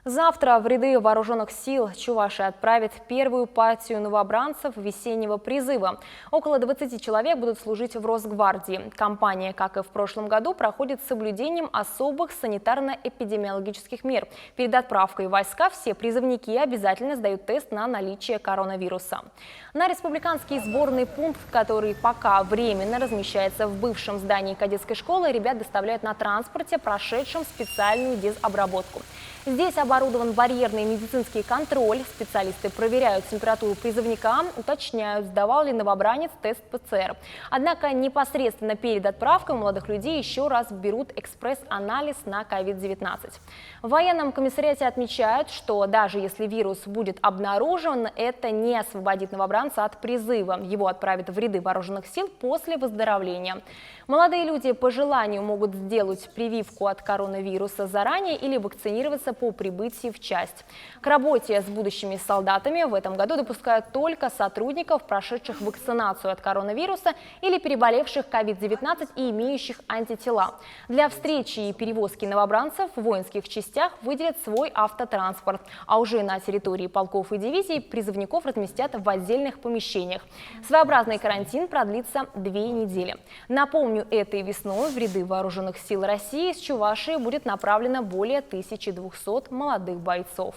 Завтра в ряды вооруженных сил Чувашии отправит первую партию новобранцев весеннего призыва. Около 20 человек будут служить в Росгвардии. Кампания, как и в прошлом году, проходит с соблюдением особых санитарно-эпидемиологических мер. Перед отправкой в войска все призывники обязательно сдают тест на наличие коронавируса. На республиканский сборный пункт, который пока временно размещается в бывшем здании кадетской школы, ребят доставляют на транспорте, прошедшем специальную дезобработку. Здесь оборудован барьерный медицинский контроль. Специалисты проверяют температуру призывника, уточняют, сдавал ли новобранец тест ПЦР. Однако непосредственно перед отправкой у молодых людей еще раз берут экспресс-анализ на COVID-19. В военном комиссариате отмечают, что даже если вирус будет обнаружен, это не освободит новобранца от призыва. Его отправят в ряды вооруженных сил после выздоровления. Молодые люди по желанию могут сделать прививку от коронавируса заранее или вакцинироваться по прибытии в часть. К работе с будущими солдатами в этом году допускают только сотрудников, прошедших вакцинацию от коронавируса или переболевших COVID-19 и имеющих антитела. Для встречи и перевозки новобранцев в воинских частях выделят свой автотранспорт, а уже на территории полков и дивизий призывников разместят в отдельных помещениях. Своеобразный карантин продлится 2 недели. Напомню, этой весной в ряды вооруженных сил России из Чувашии будет направлено более 1200 молодых бойцов.